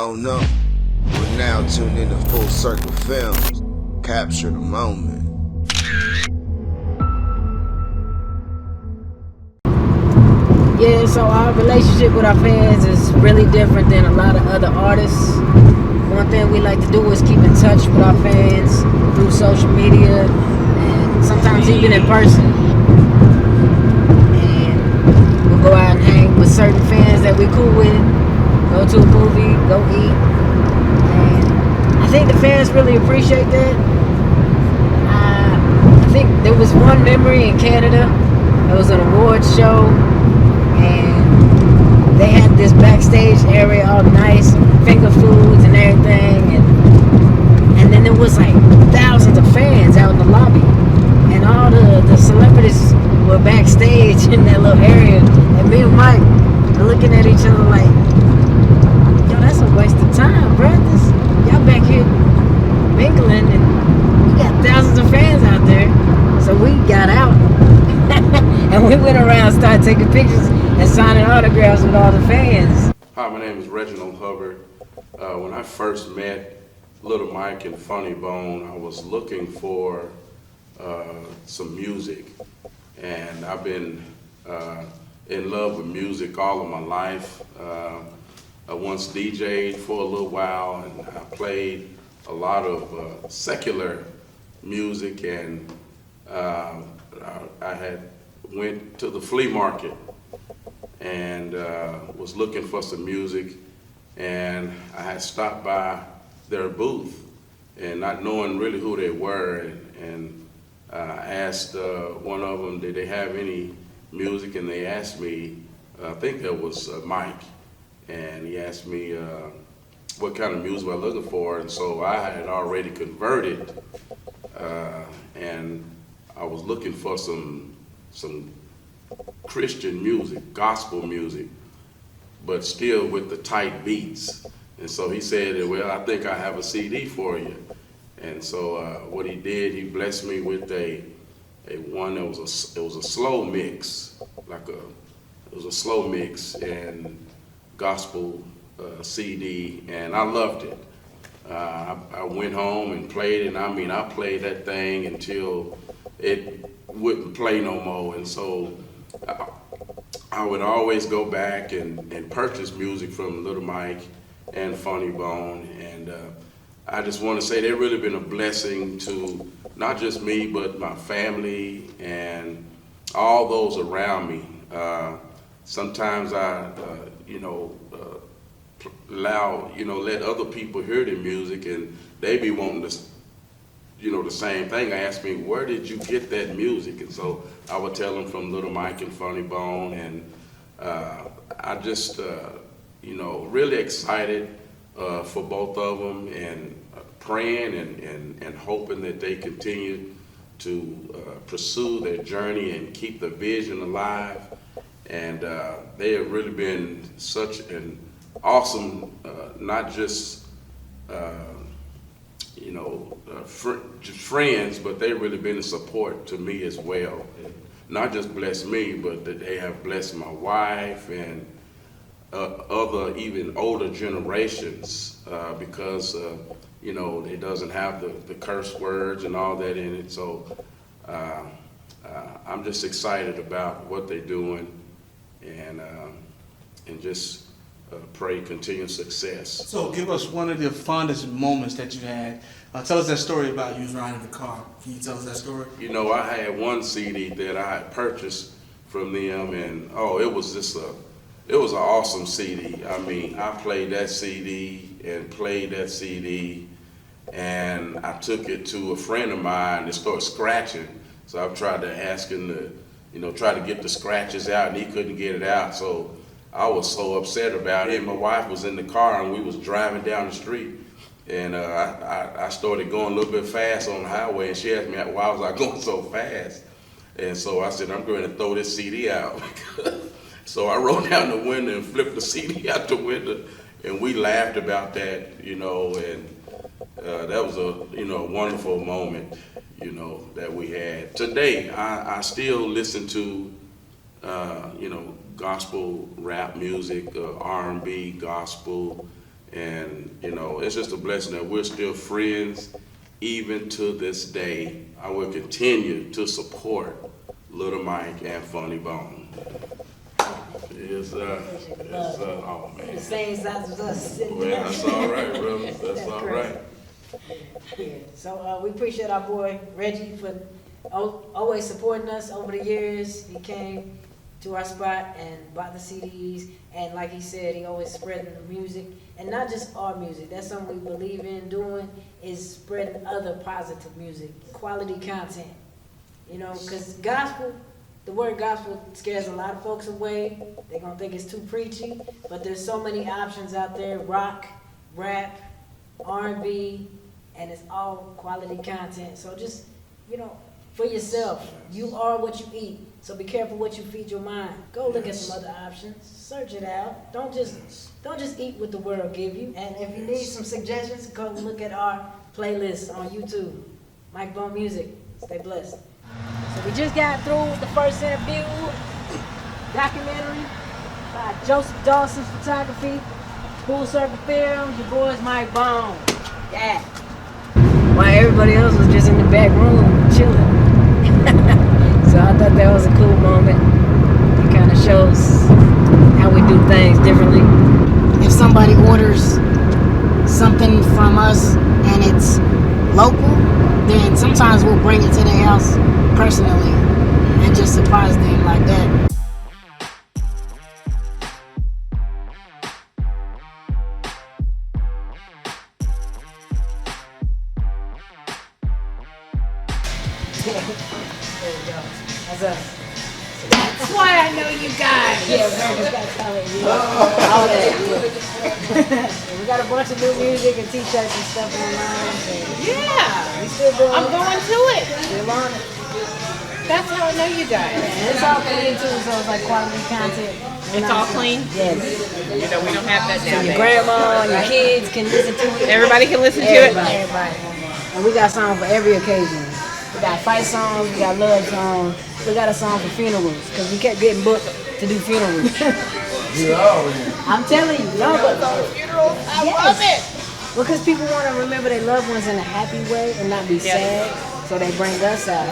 Oh no, we're now tuned into Full Circle Films. Capture the moment. Yeah, so our relationship with our fans is really different than a lot of other artists. One thing we like to do is keep in touch with our fans through social media and sometimes even in person. And we'll go out and hang with certain fans that we cool with, go to a movie, go eat. And I think the fans really appreciate that. I think there was one memory in Canada. It was an awards show. And they had this backstage area all nice, finger foods and everything, and then there was like thousands of fans out in the lobby, and all the celebrities were backstage in that little area, and me and Mike are looking at each other like, yo, that's a waste of time, brothers. Y'all back here mingling, and we got thousands of fans out there. So we got out and we went around, started taking pictures and signing autographs with all the fans. Hi, my name is Reginald Hubbard. When I first met LiL Mike and FunnyBone, I was looking for some music, and I've been in love with music all of my life. I once DJ'd for a little while, and I played a lot of secular music, and I had went to the flea market and was looking for some music, and I had stopped by their booth and not knowing really who they were, and I asked one of them, did they have any music, and they asked me, I think that was Mike, and he asked me what kind of music I was looking for, and so I had already converted, and I was looking for some Christian music, gospel music, but still with the tight beats. And so he said, well, I think I have a CD for you. And so what he did, he blessed me with a one that was a slow mix, it was a slow mix and gospel CD, and I loved it. I went home and played it, and I played that thing until it wouldn't play no more, and so I would always go back and purchase music from LiL Mike and FunnyBone, and I just want to say they've really been a blessing to not just me, but my family and all those around me. Sometimes I, let other people hear the music, and they be wanting to, the same thing. I asked me, where did you get that music? And so I would tell them from LiL Mike and FunnyBone, and I just, really excited for both of them, and praying and hoping that they continue to pursue their journey and keep the vision alive. And they have really been such an awesome, not just friends, but they've really been a support to me as well. And not just blessed me, but that they have blessed my wife and other even older generations because it doesn't have the curse words and all that in it. So I'm just excited about what they're doing, and just pray continued success. So give us one of the fondest moments that you had. Tell us that story about you was riding the car. Can you tell us that story? I had one CD that I had purchased from them, and it was an awesome CD. I played that CD and played that CD, and I took it to a friend of mine that started scratching. So I've tried to ask him to, try to get the scratches out, and he couldn't get it out. So I was so upset about it. My wife was in the car, and we was driving down the street, and I started going a little bit fast on the highway, and she asked me why was I going so fast, and so I said, I'm going to throw this CD out. So I rolled down the window and flipped the CD out the window, and we laughed about that, and that was a wonderful moment, that we had. Today, I still listen to gospel rap music, R&B, gospel, And, you know, it's just a blessing that we're still friends even to this day. I will continue to support Little Mike and FunnyBone. Yes, sir. Yes, sir. Oh, man. The same size as us. Well, that's all right, brother. That's all right. Yeah. So we appreciate our boy Reggie for always supporting us over the years. He came to our spot and bought the CDs, and like he said, he always spreading the music, and not just our music. That's something we believe in doing, is spreading other positive music, quality content. You know, because gospel, the word gospel scares a lot of folks away. They're gonna think it's too preachy, but there's so many options out there: rock, rap, R&B, and it's all quality content. So just, you know, for yourself, you are what you eat. So be careful what you feed your mind. Go look at some other options. Search it out. Don't just eat what the world give you. And if you need some suggestions, go look at our playlist on YouTube. Mike Bone Music. Stay blessed. So we just got through with the first interview, documentary by Joseph Dawson Photography, Full Circle Films. Your boy's Mike Bone. Yeah. While everybody else was just in the back room chilling. So I thought that was a cool moment. It kind of shows how we do things differently. If somebody orders something from us and it's local, then sometimes we'll bring it to their house personally and just surprise them like that. There we go. That's us. That's why I know you guys. Yeah, America's Got Talent. Yeah. All that, yeah. We got a bunch of new music and t-shirts and stuff online. So Yeah, we still doing I'm going to it. Still on it. That's how I know you guys. And it's all clean too, so it's like quality content. It's all clean? Yes. You know, we don't have that So your nowadays. grandma and your kids can listen to it. Everybody can listen to it? Everybody. And we got songs for every occasion. We got fight songs, we got love songs, we got a song for funerals, because we kept getting booked to do funerals. I'm telling you, no, but I love it. because people want to remember their loved ones in a happy way and not be sad, so they bring us out.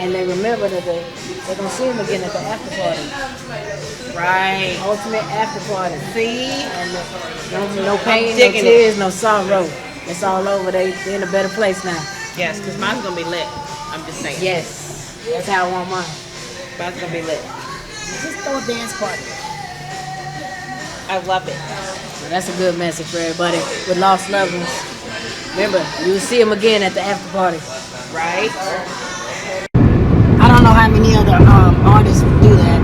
And they remember that they're going to see them again at the after party. Right. Ultimate after party. See? And no pain, no digging tears, no sorrow. It's all over. They're in a better place now. Yes, because mine's going to be lit. I'm just saying. Yes. That's how I want mine. Mine's going to be lit. Just throw a dance party. I love it. So that's a good message for everybody with lost loved ones. Remember, you will see them again at the after party. Right? I don't know how many other artists do that,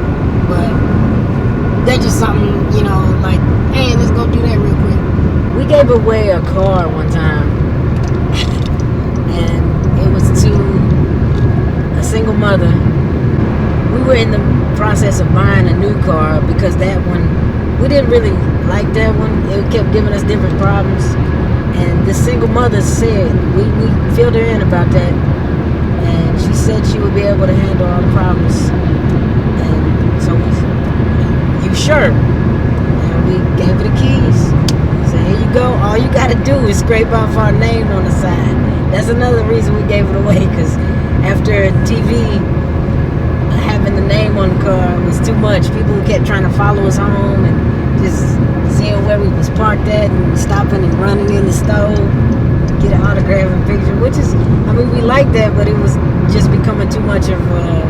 but they're just something, you know, like, hey, let's go do that real quick. We gave away a car one time, and it was to a single mother. We were in the process of buying a new car because that one, we didn't really like that one. It kept giving us different problems. And the single mother said, we filled her in about that. And she said she would be able to handle all the problems. And so we said, you sure? And we gave her the keys. So here you go. All you got to do is scrape off our name on the side. That's another reason we gave it away, because after TV, having the name on the car was too much. People kept trying to follow us home and just seeing where we was parked at and stopping and running in the store, get an autograph and picture, which is, I mean, we liked that, but it was just becoming too much of a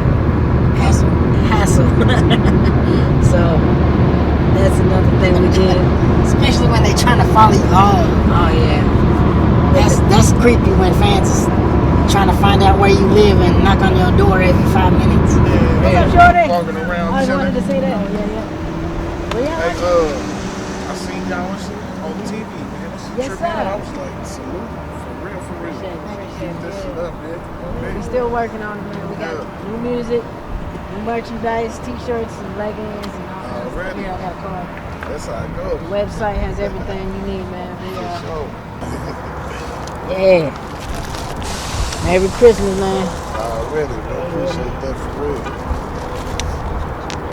hassle. So that's another thing we did. Especially when they're trying to follow you home. Oh yeah. That's creepy when fans is trying to find out where you live and knock on your door every 5 minutes. What's up, Jordan? Walking around I chilling. wanted to say that. Yeah. Well, yeah. Hey, I seen y'all on TV, man. This is Yes, tripping out. sir. I was like, salute. For real, for real. Keep this shit up, man. We're still working on it, man. We got new music, new merchandise, t-shirts and leggings and all that. Already. Here, I got a card. That's how it goes. The website has everything you need, man. For sure. Yeah. Merry Christmas, man. Already, man. Appreciate that for real.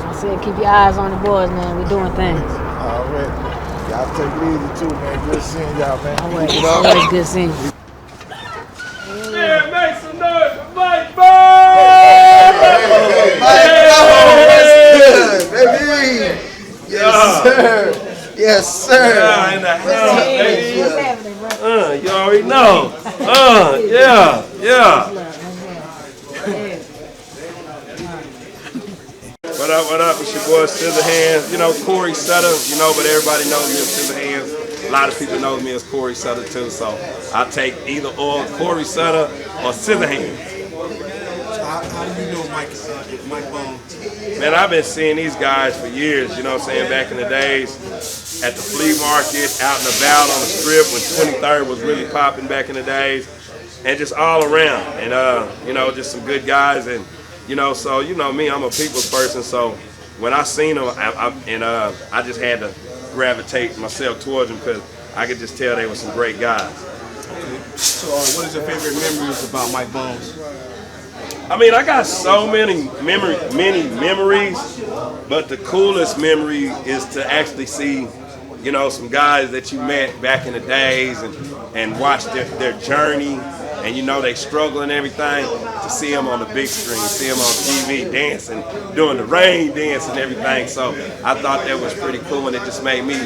I said keep your eyes on the boys, man. We're doing things. Already. Y'all take it easy too, man. Good seeing y'all, man. Always good seeing you. Man, make some noise for Mike Bone! What's good, baby? Yes, sir. Yes, sir. Yeah, in the house, baby. You already know. Yeah. What up? It's your boy Scissorhands. You know, Corey Sutter, but everybody knows me as Scissorhands. A lot of people know me as Corey Sutter too, so I take either or, Corey Sutter or Scissorhands. How do you know Mike Bone? Man, I've been seeing these guys for years, back in the days at the flea market, out and about on the strip when 23rd was really popping back in the days, and just all around. And, just some good guys. And, so, me, I'm a people's person. So when I seen them, I just had to gravitate myself towards them because I could just tell they were some great guys. So what is your favorite memories about Mike Bones? I mean, I got so many memories, but the coolest memory is to actually see, some guys that you met back in the days and watch their journey, and they struggle and everything, to see them on the big screen, see them on TV dancing, doing the RainDance and everything. So I thought that was pretty cool, and it just made me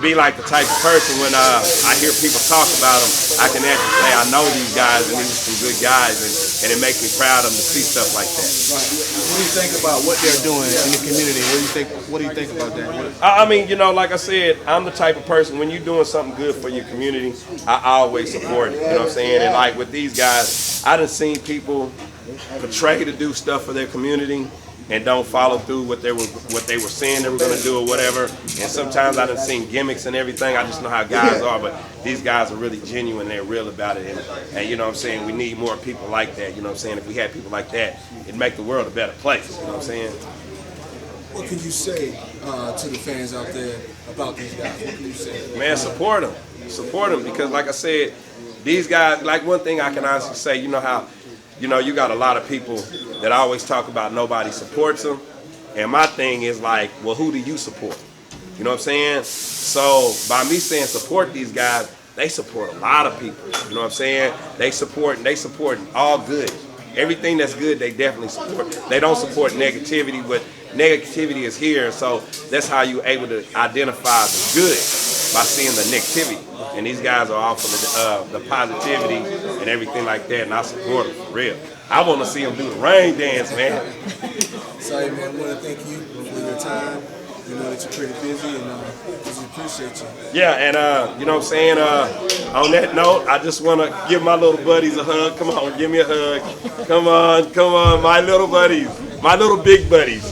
be like the type of person when I hear people talk about them, I can actually say I know these guys and these are some good guys, and it makes me proud of them to see stuff like that. Right. What do you think about what they're doing in the community? What do you think about that? I mean, like I said, I'm the type of person, when you're doing something good for your community, I always support it, And like with these guys, I done seen people portray to do stuff for their community and don't follow through what they were saying they were going to do or whatever. And sometimes I done seen gimmicks and everything. I just know how guys are, but these guys are really genuine. They're real about it. And we need more people like that. If we had people like that, it'd make the world a better place. What can you say to the fans out there about these guys? What can you say? Man, support them. Support them, because like I said, these guys, like one thing I can honestly say, you got a lot of people that always talk about nobody supports them. And my thing is like, well, who do you support? You know what I'm saying? So by me saying support these guys, they support a lot of people. You know what I'm saying? They support all good. Everything that's good, they definitely support. They don't support negativity, but negativity is here. So that's how you're able to identify the good, by seeing the negativity. And these guys are all for the positivity and everything like that, and I support them for real. I want to see them do the RainDance, man. Sorry, man, I want to thank you for your time. You know that you're pretty busy, and just appreciate you. Yeah, and on that note, I just want to give my little buddies a hug. Come on, give me a hug. Come on, my little buddies, my little big buddies.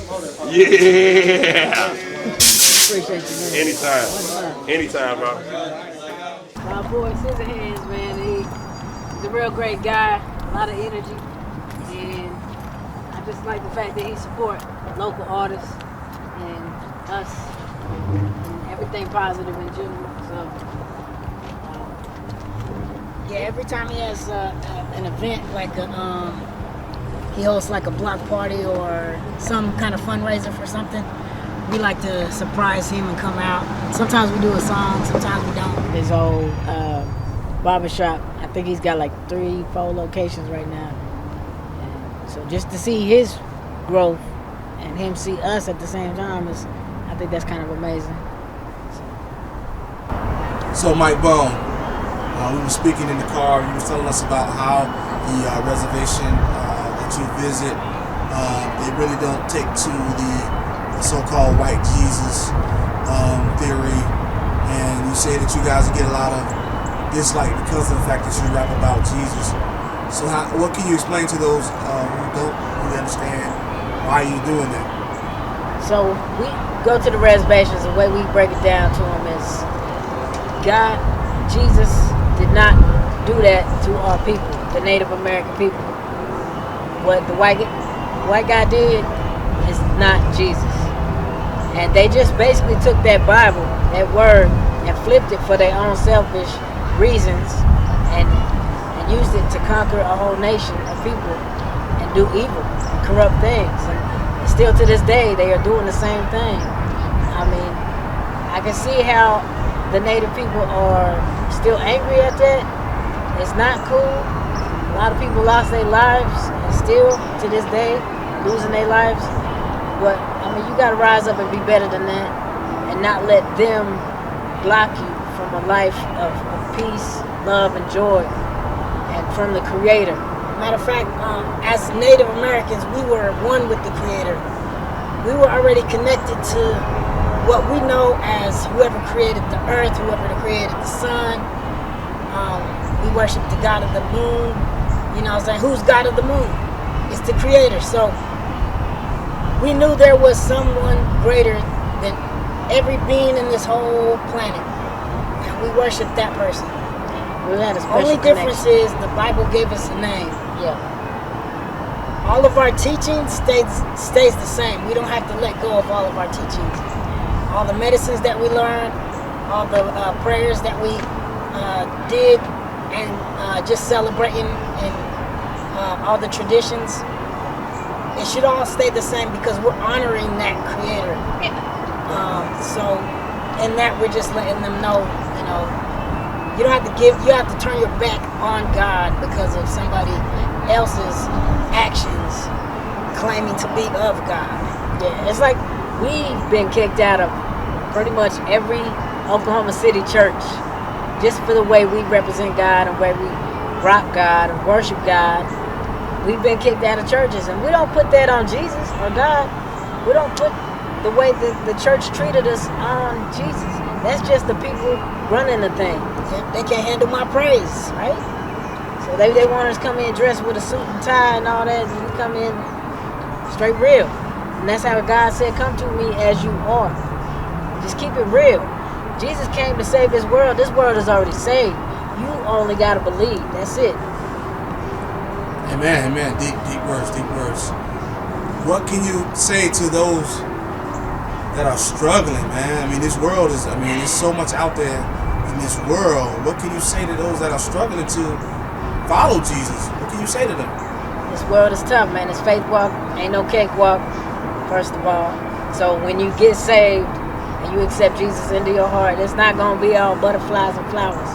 Yeah. Appreciate you, man. Anytime, bro. My boy Scissorhands, man, he's a real great guy, a lot of energy, and I just like the fact that he supports local artists and us and everything positive in general. So, Every time he has an event, like he hosts like a block party or some kind of fundraiser for something, we like to surprise him and come out. Sometimes we do a song, sometimes we don't. his old barbershop, I think he's got like 3-4 locations right now. And so just to see his growth and him see us at the same time I think that's kind of amazing. So Mike Bone, we were speaking in the car. You were telling us about how the reservation that you visit, they really don't take to the so-called white Jesus theory, and you say that you guys get a lot of dislike because of the fact that you rap about Jesus. So what can you explain to those who don't really understand why you're doing that? So we go to the reservations, the way we break it down to them is Jesus did not do that to our people, the Native American people. What the white guy did is not Jesus. And they just basically took that Bible, that word, and flipped it for their own selfish reasons and used it to conquer a whole nation of people and do evil and corrupt things. And still to this day, they are doing the same thing. I mean, I can see how the native people are still angry at that. It's not cool. A lot of people lost their lives and still to this day losing their lives. But I mean, you gotta rise up and be better than that and not let them block you from a life of peace, love, and joy, and from the Creator. Matter of fact, as Native Americans, we were one with the Creator. We were already connected to what we know as whoever created the earth, whoever created the sun. We worship the God of the moon. You know what I'm saying? Who's God of the moon? It's the Creator. So we knew there was someone greater than every being in this whole planet. And we worship that person. We had a The only special difference connection. is the Bible gave us a name. Yeah. All of our teachings stays the same. We don't have to let go of all of our teachings. All the medicines that we learned, all the prayers that we did, and just celebrating and all the traditions, it should all stay the same because we're honoring that Creator. So in that, we're just letting them know, you know, you don't have to you have to turn your back on God because of somebody else's actions claiming to be of God. Yeah, it's like we've been kicked out of pretty much every Oklahoma City church just for the way we represent God and the way we rock God and worship God. We've been kicked out of churches, and we don't put that on Jesus or God. We don't put the way that the church treated us on Jesus. That's just the people running the thing. They can't handle my praise. Right? So they want us to come in dressed with a suit and tie and all that, and we come in straight real. And that's how God said, come to me as you are. Just keep it real. Jesus came to save this world. This world is already saved. You only got to believe. That's it. Amen, amen. Deep words, deep words. What can you say to those that are struggling, man? I mean, this world is, there's so much out there in this world. What can you say to those that are struggling to follow Jesus? What can you say to them? This world is tough, man. It's faith walk. Ain't no cake walk, first of all. So when you get saved and you accept Jesus into your heart, it's not going to be all butterflies and flowers.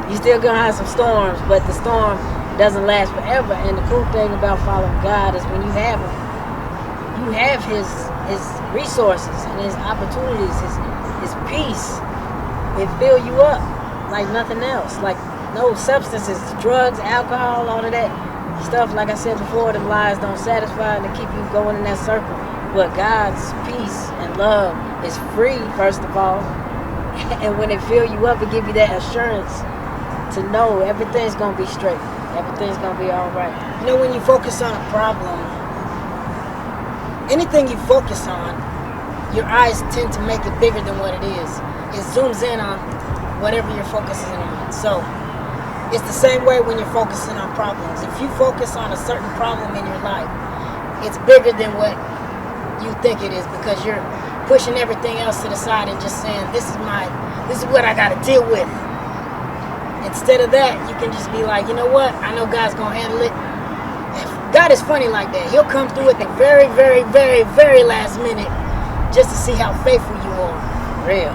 You still going to have some storms, but the storm doesn't last forever. And the cool thing about following God is when you have Him, you have His resources and His opportunities, His peace. It fill you up like nothing else. Like no substances, drugs, alcohol, all of that stuff. Like I said before, them lies don't satisfy and they keep you going in that circle. But God's peace and love is free, first of all. And when it fill you up, it give you that assurance to know everything's going to be straight. Everything's going to be all right. You know, when you focus on a problem, anything you focus on, your eyes tend to make it bigger than what it is. It zooms in on whatever you're focusing on. So it's the same way when you're focusing on problems. If you focus on a certain problem in your life, it's bigger than what you think it is because you're pushing everything else to the side and just saying, this is what I got to deal with. Instead of that, you can just be like, you know what? I know God's going to handle it. God is funny like that. He'll come through at the very, very, very, very last minute just to see how faithful you are. Real.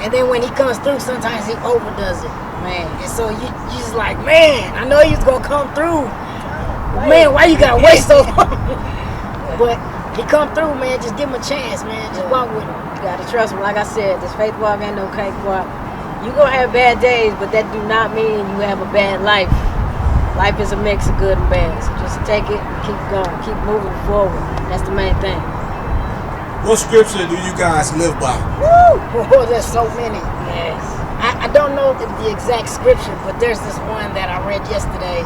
And then when He comes through, sometimes He overdoes it. Man. And so you just like, man, I know He's going to come through. But man, why you got to wait so long? But He come through, man. Just give Him a chance, man. Just walk with Him. You got to trust Him. Like I said, this faith walk ain't no cake walk. You're going to have bad days, but that do not mean you have a bad life. Life is a mix of good and bad. So just take it and keep going. Keep moving forward. That's the main thing. What scripture do you guys live by? Woo! Oh, there's so many. Yes. I don't know the exact scripture, but there's this one that I read yesterday.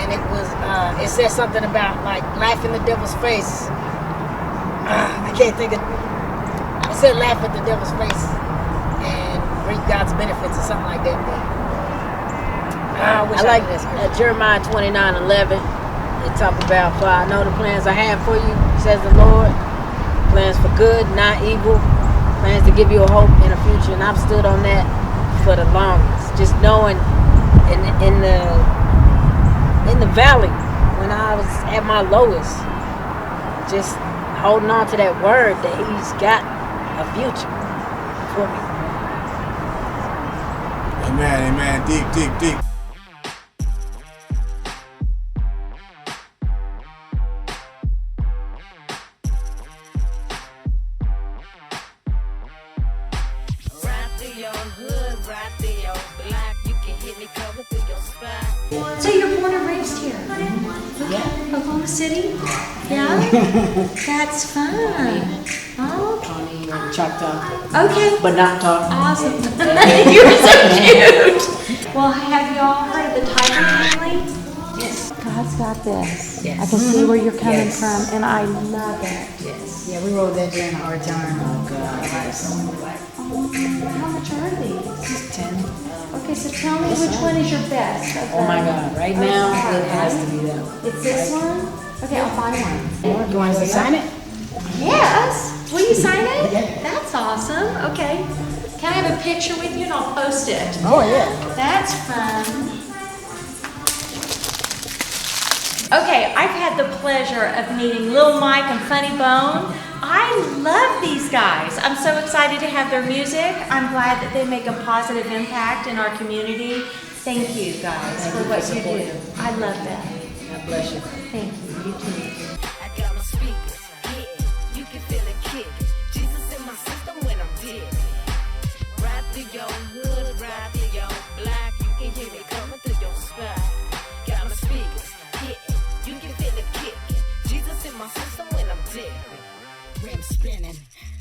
And it was, it said something about, like, laugh in the devil's face. I can't think of, it said laugh at the devil's face and reap God's benefits or something like that. But I wish I like knew that scripture. Jeremiah 29:11. It talk about, for I know the plans I have for you, says the Lord. Plans for good, not evil. Plans to give you a hope and a future. And I've stood on that for the longest. Just knowing in the valley, when I was at my lowest, just holding on to that word that He's got a future for me. Amen, amen. Deep, deep, deep. So you're born and raised here? Yeah. Oklahoma City? Yeah? That's fun. Oh, Tony and Choctaw. okay. But not talk. Awesome. You're so cute. Well, have y'all heard of the Tiger family? Yes. God's got this. Yes. I can see where you're coming Yes. from, and I love it. Yes. Yeah, we wrote that during our time. Oh God. How much are these? 10. Okay, so tell me which one is your best. of Oh my them. God. Right now it has to be that one. It's this one? Okay, I'll find one. You want us to sign it? Yes. Will you sign it? That's awesome. Okay. Can I have a picture with you and I'll post it? Oh yeah. That's fun. Okay, I've had the pleasure of meeting LiL Mike and FunnyBone. I love these guys. I'm so excited to have their music. I'm glad that they make a positive impact in our community. Thank you guys for what you do. I love that. God bless you. Thank you. You too. I got my speakers, yeah, you can feel it kick. Jesus in my system when I'm dead. Ride through your hood, ride through your block, you can hear me coming through your spot. Got my speakers, yeah, you can feel it kick. Jesus in my system when I'm dead. Rim spinning.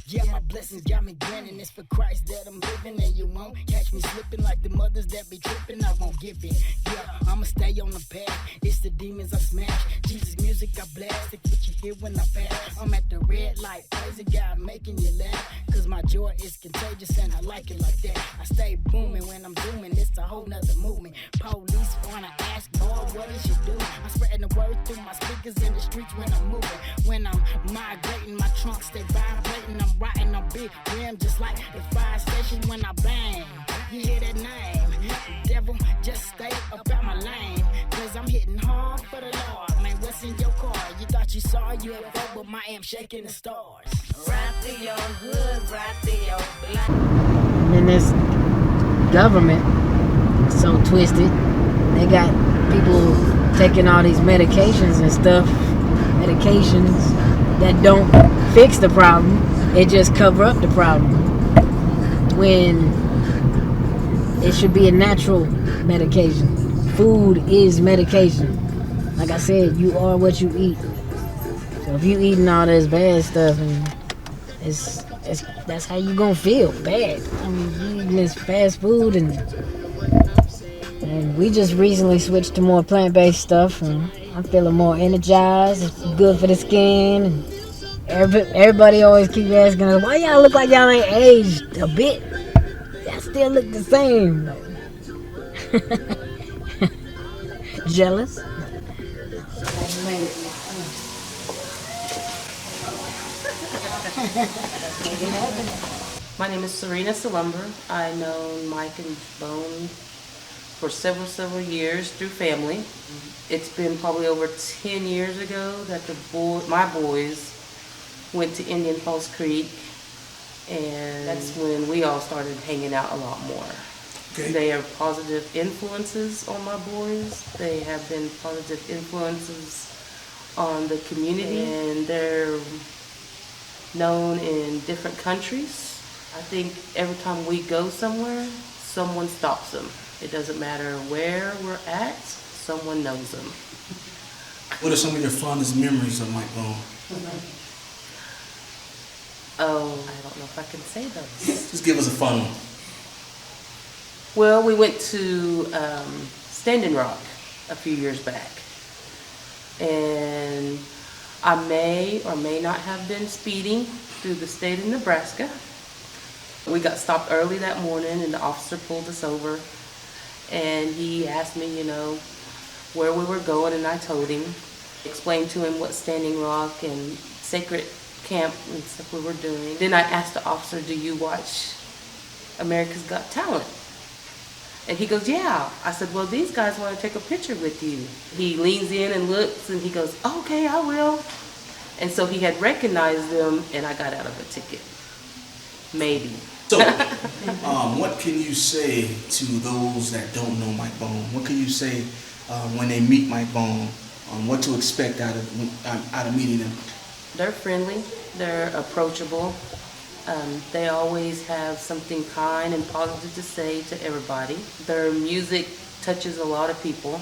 Yeah, my blessings got me grinning. It's for Christ that I'm living, and you won't catch me slipping like the mothers that be tripping. I won't give in. Yeah, I'ma stay on the path. It's the demons I smash. Jesus music I blast. It's what you hear when I pass. I'm at the red light, praising God, making you laugh. Cause my joy is contagious and I like it like that. I stay booming when I'm zooming. It's a whole nother movement. Police wanna ask, Lord, what is you doing? I'm spreading the word through my speakers in the streets when I'm moving. When I'm migrating, my trunk stay vibrating. I'm riding on big rim just like the fire station when I bang. You hear that name? Devil, just stay up out my lane. Cause I'm hitting hard for the Lord. Man, what's in your car? You thought you saw a UFO, but my amp shaking the stars. Ride through your hood, ride through your block. And then this government is so twisted. They got people taking all these medications and stuff. Medications that don't fix the problem. It just cover up the problem. When it should be a natural medication. Food is medication. Like I said, you are what you eat. So if you eating all this bad stuff, and that's how you gonna feel bad. I mean, you eating this fast food, and we just recently switched to more plant-based stuff, and I'm feeling more energized. It's good for the skin. And everybody always keep asking us, why y'all look like y'all ain't aged a bit? Y'all still look the same. Jealous? My name is Serena Selumber. I've known Mike and Bone for several years through family. It's been probably over 10 years ago that my boys went to Indian Falls Creek, and that's when we all started hanging out a lot more. Okay. They are positive influences on my boys. They have been positive influences on the community, and they're known in different countries. I think every time we go somewhere, someone stops them. It doesn't matter where we're at, someone knows them. What are some of your fondest memories of Mike Bone? Oh, I don't know if I can say those. Just give us a fun one. Well, we went to Standing Rock a few years back, and I may or may not have been speeding through the state of Nebraska. We got stopped early that morning, and the officer pulled us over, and he asked me, where we were going, and I told him, explained to him what Standing Rock and Sacred Camp and stuff we were doing. Then I asked the officer, do you watch America's Got Talent? And he goes, yeah. I said, well, these guys want to take a picture with you. He leans in and looks, and he goes, okay, I will. And so he had recognized them, and I got out of a ticket. Maybe. So, what can you say to those that don't know Mike Bone? What can you say when they meet Mike Bone on what to expect out of meeting them? They're friendly. They're approachable. They always have something kind and positive to say to everybody. Their music touches a lot of people.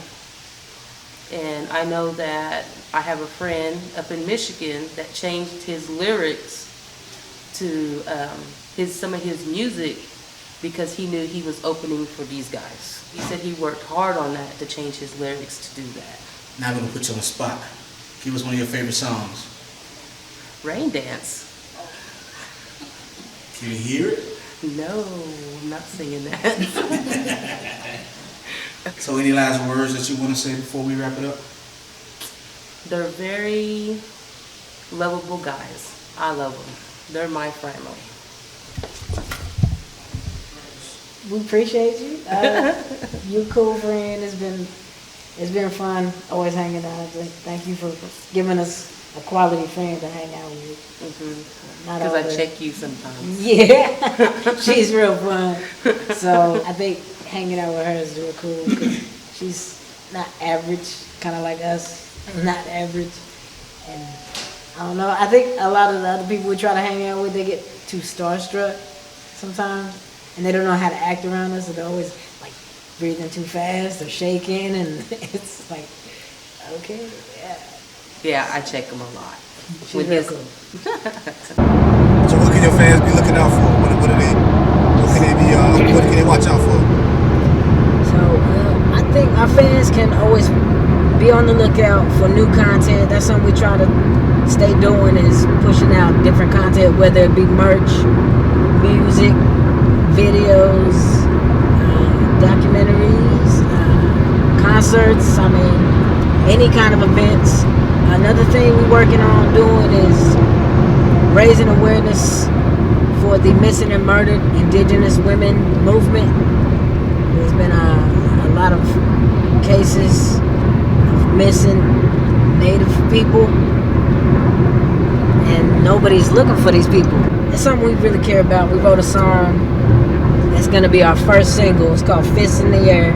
And I know that I have a friend up in Michigan that changed his lyrics to some of his music because he knew he was opening for these guys. He said he worked hard on that to change his lyrics to do that. Now I'm going to put you on the spot. Give us one of your favorite songs. RainDance. Can you hear it? No, I'm not singing that. So any last words that you want to say before we wrap it up? They're very lovable guys. I love them. They're my family. We appreciate you. You cool friend. It's been fun always hanging out. Thank you for giving us a quality friend to hang out with. Because I check you sometimes. Yeah, she's real fun. So I think hanging out with her is real cool because she's not average, kind of like us, not average. And I don't know, I think a lot of the other people we try to hang out with, they get too starstruck sometimes, and they don't know how to act around us, so they're always like breathing too fast or shaking, and it's like, okay, yeah. Yeah, I check them a lot. She's real cool. So what can your fans be looking out for? What can they watch out for? So I think our fans can always be on the lookout for new content. That's something we try to stay doing, is pushing out different content, whether it be merch, music, videos, documentaries, concerts, I mean, any kind of events. Another thing we're working on doing is raising awareness for the missing and murdered indigenous women movement. There's been a lot of cases of missing Native people, and nobody's looking for these people. It's something we really care about. We wrote a song that's going to be our first single. It's called Fists in the Air,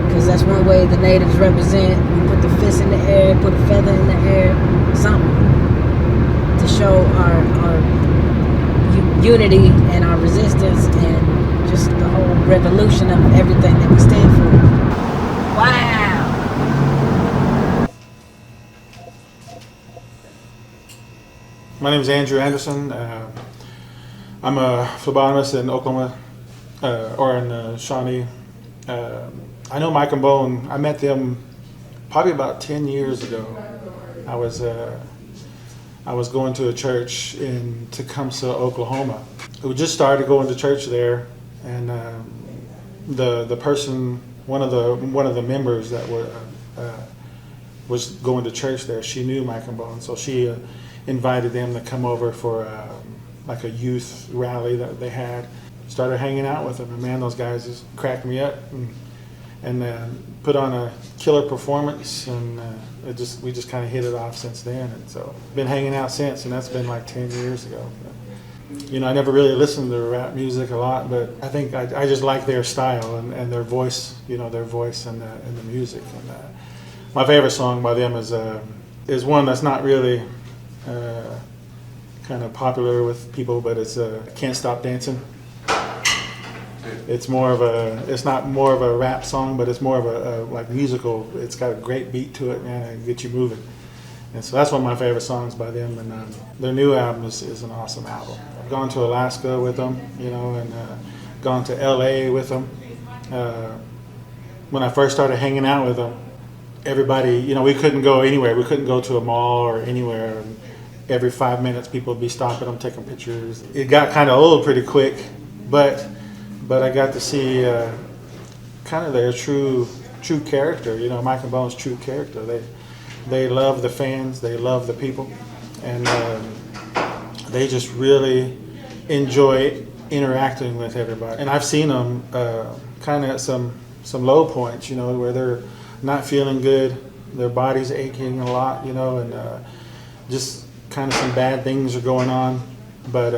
because that's one way the natives represent. We put the fist in the air, put a feather in the air, something to show our unity and our resistance and just the whole revolution of everything that we stand for. Wow! My name is Andrew Anderson. I'm a phlebotomist in Oklahoma, or in Shawnee. I know Mike and Bone. I met them probably about 10 years ago. I was going to a church in Tecumseh, Oklahoma. We just started going to church there, and the person, one of the members that was going to church there, she knew Mike and Bone, so she invited them to come over for like a youth rally that they had. Started hanging out with them, and man, those guys just cracked me up and put on a killer performance, and we just kind of hit it off since then, and so been hanging out since, and that's been like 10 years ago. But, you know, I never really listened to rap music a lot, but I think I just like their style and their voice, you know, their voice and the music. And my favorite song by them is one that's not really kind of popular with people, but it's Can't Stop Dancing. It's not more of a rap song, but it's more of a like musical. It's got a great beat to it, man, and get you moving. And so that's one of my favorite songs by them. And their new album is an awesome album. I've gone to Alaska with them, you know, and gone to LA with them. When I first started hanging out with them, everybody, you know, we couldn't go anywhere. We couldn't go to a mall or anywhere. And every 5 minutes, people would be stopping them, taking pictures. It got kind of old pretty quick, but I got to see kind of their true character, you know, Mike and Bone's true character. They love the fans, they love the people, and they just really enjoy interacting with everybody. And I've seen them kind of at some low points, you know, where they're not feeling good, their body's aching a lot, you know, and just kind of some bad things are going on, but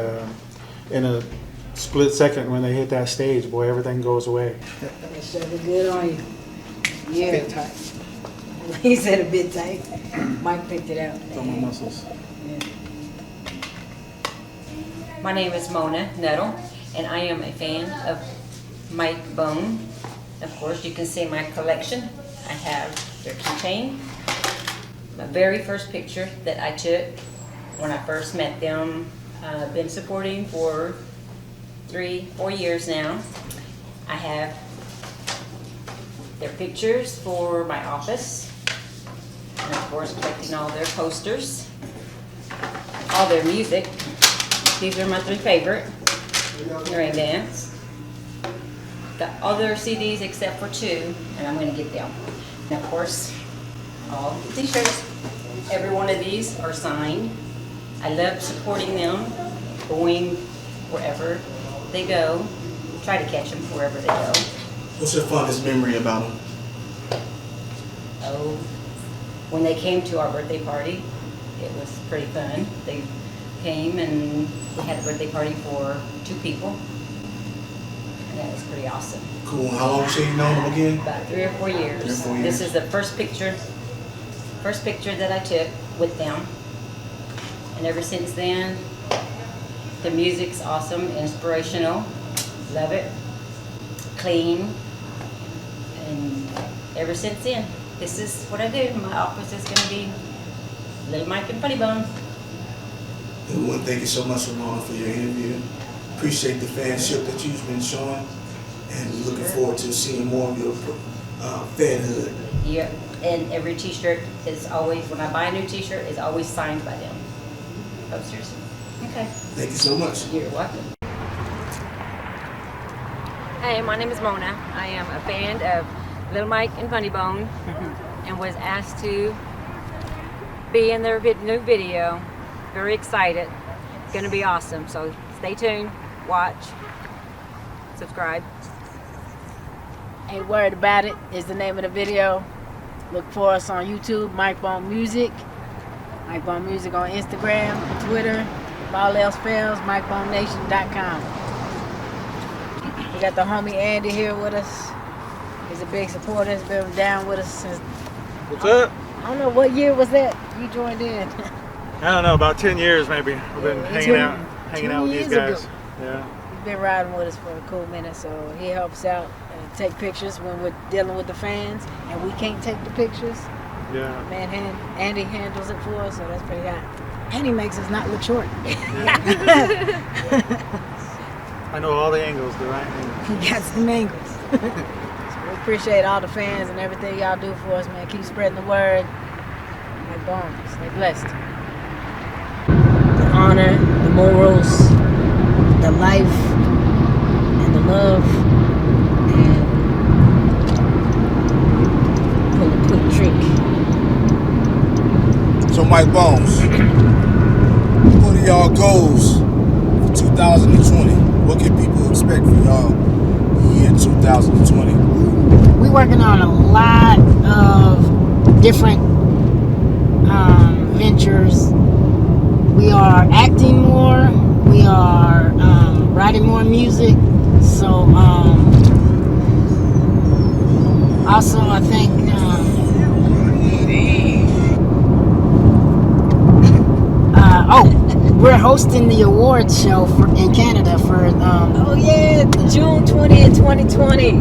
in a split second when they hit that stage, boy, everything goes away. It sure look good on you. Yeah. Bit tight. He said a bit tight. Mike picked it out. On my muscles. My name is Mona Nuttle, and I am a fan of Mike Bone. Of course, you can see my collection. I have their keychain. My very first picture that I took when I first met them. I've been supporting for 3-4 years now. I have their pictures for my office, and of course collecting all their posters, all their music. These are my 3 favorite. RainDance. Got all their CDs except for 2, and I'm going to get them. And of course, all the t-shirts. Every one of these are signed. I love supporting them, going wherever they go. Try to catch them wherever they go. What's your fondest memory about them? Oh, when they came to our birthday party, it was pretty fun. They came and we had a birthday party for 2 people. And that was pretty awesome. Cool. How long have you known them again? About 3 or 4 years. 3 or 4 years. This is the first picture that I took with them. And ever since then, the music's awesome, inspirational. Love it. Clean. And ever since then, this is what I do. My office is going to be LiL Mike FunnyBone. We want to thank you so much, Ramona, for your interview. Appreciate the fanship that you've been showing, and we're looking forward to seeing more of your fanhood. Yeah, and every t-shirt is always, when I buy a new t-shirt, is always signed by them. Posters. Okay. Thank you so much. You're welcome. Hey, my name is Mona. I am a fan of LiL Mike and FunnyBone and was asked to be in their new video. Very excited. It's going to be awesome. So stay tuned, watch, subscribe. Ain't Worried About It is the name of the video. Look for us on YouTube, Mike Bone Music. Mike Bone Music on Instagram, Twitter. If all else fails, MikeBoneNation.com. We got the homie Andy here with us. He's a big supporter. He's been down with us since... What's up? I don't know, what year was that you joined in? I don't know, about 10 years maybe. We've been hanging out with these guys. Ago. Yeah. He's been riding with us for a cool minute, so he helps out and take pictures when we're dealing with the fans, and we can't take the pictures. Yeah. Man, Andy handles it for us, so that's pretty hot. And he makes us not look short. I know all the angles, the right angles. He got some angles. So we appreciate all the fans and everything y'all do for us, man. Keep spreading the word. Mike Bone, stay blessed. The honor, the morals, the life, and the love, and pull a quick trick. So Mike Bones, what are y'all goals for 2020? What can people expect from y'all year 2020? We're working on a lot of different ventures. We are acting more. We are writing more music. So also I think we're hosting the awards show in Canada for oh yeah, June 20th, 2020.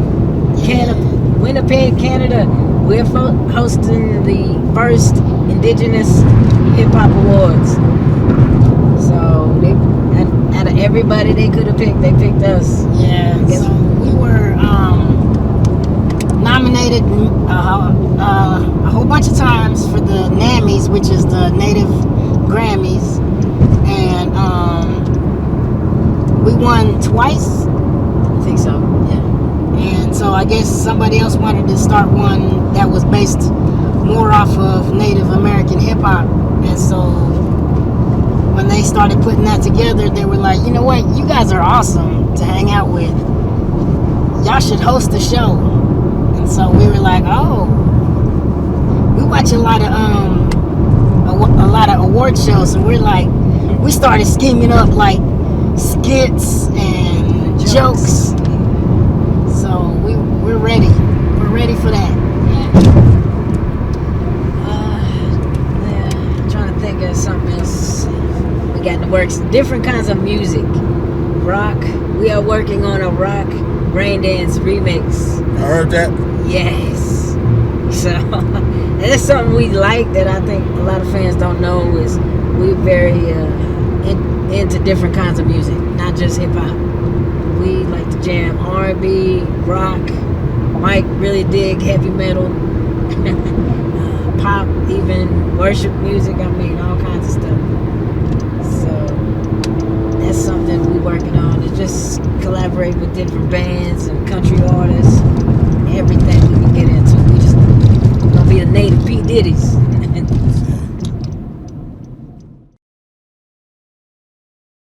Canada, Winnipeg, Canada. We're hosting the first Indigenous Hip Hop Awards. So they, out of everybody they could have picked, they picked us. Yeah. So we were nominated a whole bunch of times for the NAMMYs, which is the Native Grammys, and we won twice. I think so. Yeah. And so I guess somebody else wanted to start one that was based more off of Native American hip hop, and so when they started putting that together, they were like, you know what, you guys are awesome to hang out with. Y'all should host the show. And so we were like, oh, we watch a lot of award shows, so we're like, we started scheming up like skits and jokes. So we're ready. We're ready for that. I'm trying to think of something else. We got in the works. Different kinds of music. Rock. We are working on a rock RainDance remix. I heard that. Yes. So that's something we like that I think a lot of fans don't know is we're very into different kinds of music, not just hip hop. We like to jam R&B, rock. Mike really dig heavy metal, pop, even worship music. I mean, all kinds of